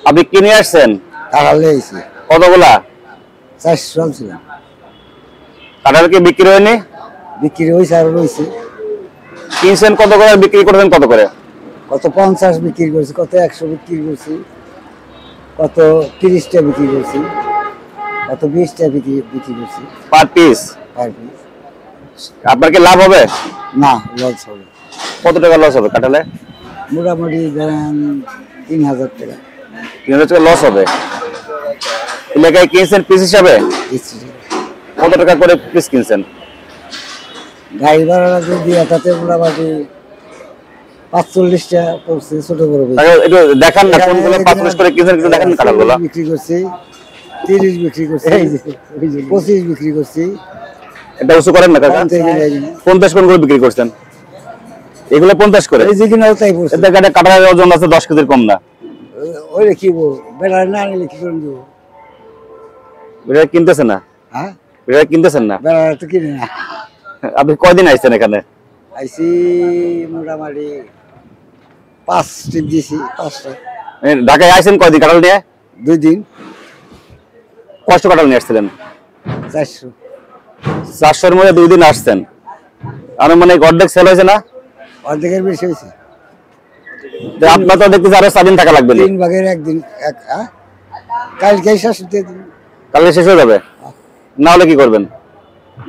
আপনি কিনে আসছেন? কাঁঠাল লেগেছি কতগুলা? 400 ছিল। কাঁঠাল কি বিক্রি হয়নি? বিক্রি হয়েছে আর রয়েছে। কিনছেন কত করে, বিক্রি করছেন কত করে? কত 50 বিক্রি করছি, কত 100 বিক্রি করছি, কত 30টা বিক্রি করছি, কত 20টা বিক্রি করছি পার পিস। Per piece. আপনার কি লাভ হবে? না, লস হবে। কত টাকা লস হবে কাঁঠালে? মোটামুটি ধরেন 3000 টাকা। 3000 টাকা লস হবে। এলাকায় কিনছেন পিস হিসাবে? কত টাকা করে পিস কিনছেন? গাড়ি ভাড়া যদি এটাতে মোটামুটি 45টা পড়ছে ছোট বড়। একটু দেখান না কোনগুলো 45 করে কিনছেন, একটু দেখান কাঁঠালগুলো। বিক্রি করছি 30 বিক্রি করছি, 25 বিক্রি করছি। এটা উঁচু করেন না কাকা। 50 কোন করে বিক্রি করছেন? এগুলো 50 করে। এই যে কিনাও তাই পড়ছে। এটা কাঁঠালের ওজন আছে 10 কেজির কম না। ওই কি বল, বেলা না নিলে কি করে দেব? এটা কিনতেছেন না? হ্যাঁ, এটা কিনতেছেন না? বেলা তো কিনে না। আপনি কয়দিন আইছেন এখানে? আইছি মোটামুটি 5 ট্রিপ দিয়েছি, 5টা। ঢাকায় আইছেন কয়দিন কাঁঠাল নিয়ে? 2 দিন। কষ্ট কাঁঠাল নিয়ে আসছিলেন? 400। 400-এর মধ্যে 2 দিন আসছেন, আনুমানিক অর্ধেক সেল হয়েছে না? অর্ধেকের বেশি হয়েছে। আপনার তো দেখতেছি আরো 4 দিন থাকা লাগবে। 3 ভাগের 1 দিন। কালকে শেষ হতে দিন। কালকে শেষ হয়ে যাবে? না হলে কি করবেন?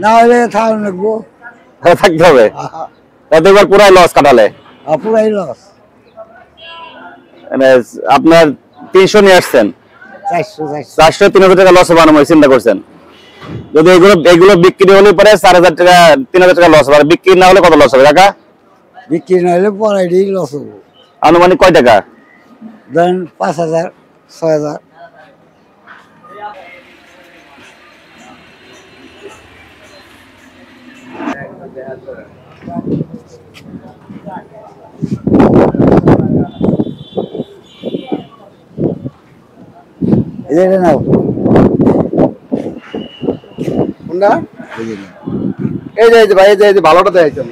না হলে থাকুন লাগবো, থাকতে হবে। তাতে এবার পুরাই লস কাঁঠালে। পুরাই লস। মানে আপনার 300 নিয়ে আসছেন, 400 3000 টাকা লস হবে আনুমানিক, চিন্তা করছেন? যদি এগুলো বিক্রি হলে পরে 4000 টাকা 3000 টাকা লস হবে। আর বিক্রি না হলে কত লস হবে কাকা? বিক্রি না হলে পরাই লস হবো। আনুমানিক কয় টাকা? ধরেন 5000 6000। এটা নাও কোনটা? এই যে ভাই, এই যে ভালোটা দেখাইছো।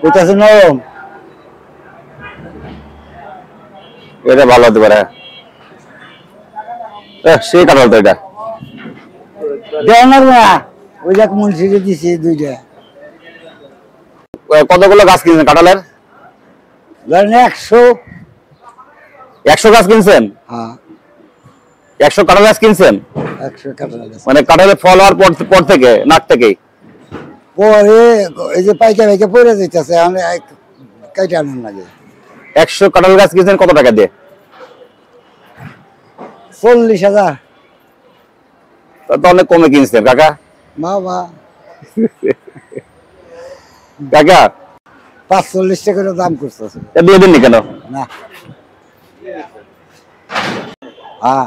এটা আছে নরম। এটা ভালো হতে পারে। সেই কাঁঠাল তো এটা দেয় না, ওই যাক মুন্সিরে দিছি 2টা। কতগুলো গাছ কিনছেন কাঁঠালের? ধরেন 100 গাছ কিনছেন? হ্যাঁ, 100 কাঁঠাল গাছ কিনছেন? 100 কাঁঠাল আছে। মানে কাঁঠালের ফল হওয়ার পর থেকে, নাক থেকেই পরে এই যে পাইকা পাইকা পড়ে যাইতেছে, আমি কাইটা আনুন লাগে। 100 কাঁঠাল গাছ কিনছেন কত টাকা দিয়ে? 40,000। তো অনেক কমে কিনছেন কাকা। বাবা কাকা 45 টাকা করে দাম করতেছে। দিয়ে দিননি কেন? না, হ্যাঁ,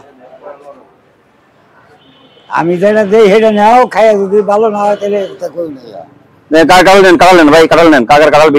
আমি যেটা দেই সেটা নাও, খাইয়া যদি ভালো না হয় তাহলে তা কই না। কাঁঠাল নেন ভাই, কাঁঠাল নেন, কাকার কাঁঠাল